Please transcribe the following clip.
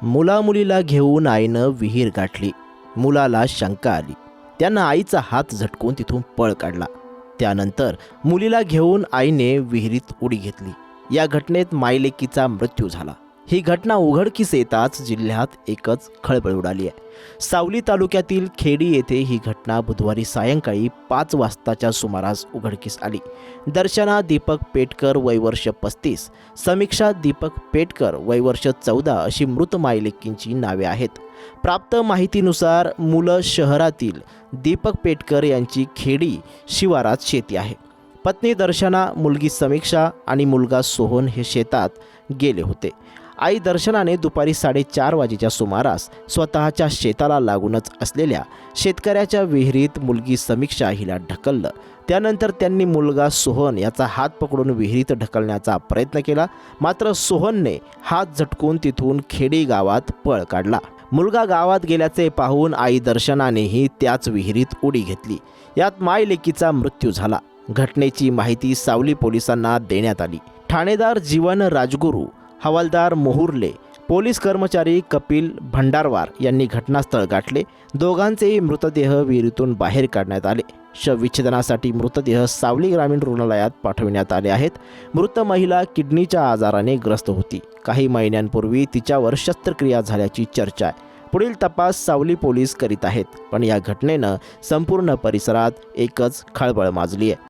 मुलामुलीला घेऊन आईनं विहीर गाठली. मुलाला शंका आली. त्यानं आईचा हात झटकून तिथून पळ काढला. त्यानंतर मुलीला घेऊन आईने विहिरीत उडी घेतली. या घटनेत मायलेकीचा मृत्यू झाला. ही घटना उघडकीस येताच जिल्ह्यात एकच खळबळ उडाली आहे. सावली तालुक्यातील खेडी येथे ही घटना बुधवारी सायंकाळी 5 वाजताच्या सुमारास उघडकीस आली. दर्शना दीपक पेटकर वय वर्ष 35, समीक्षा दीपक पेटकर वय वर्ष 14 अशी मृत मायलेकींची नावे आहेत. प्राप्त माहितीनुसार मुलं शहरातील दीपक पेटकर यांची खेडी शिवारात शेती आहे. पत्नी दर्शना, मुलगी समीक्षा आणि मुलगा सोहन हे शेतात गेले होते. आई दर्शनाने दुपारी 4:30 वाजेच्या सुमारास स्वतःच्या शेताला लागूनच असलेल्या शेतकऱ्याच्या विहिरीत मुलगी समीक्षा हिला ढकललं. त्यानंतर त्यांनी मुलगा सोहन याचा हात पकडून विहिरीत ढकलण्याचा प्रयत्न केला. मात्र सोहनने हात झटकून तिथून खेडी गावात पळ काढला. मुलगा गावात गेल्याचे पाहून आई दर्शनानेही त्याच विहिरीत उडी घेतली. यात मायलेकीचा मृत्यू झाला. घटनेची माहिती सावली पोलिसांना देण्यात आली. ठाणेदार जीवन राजगुरू, हवालदार मोहुर्ले, पोलीस कर्मचारी कपिल भंडारवार यांनी घटनास्थळ गाठले. दोघांचेही मृतदेह विहिरीतून बाहेर काढण्यात आले. शवविच्छेदनासाठी मृतदेह सावली ग्रामीण रुग्णालयात पाठविण्यात आले आहेत. मृत महिला किडनीच्या आजाराने ग्रस्त होती. काही महिन्यांपूर्वी तिच्यावर शस्त्रक्रिया झाल्याची चर्चा आहे. पुढील तपास सावली पोलीस करीत आहेत. पण या घटनेनं संपूर्ण परिसरात एकच खळबळ माजली आहे.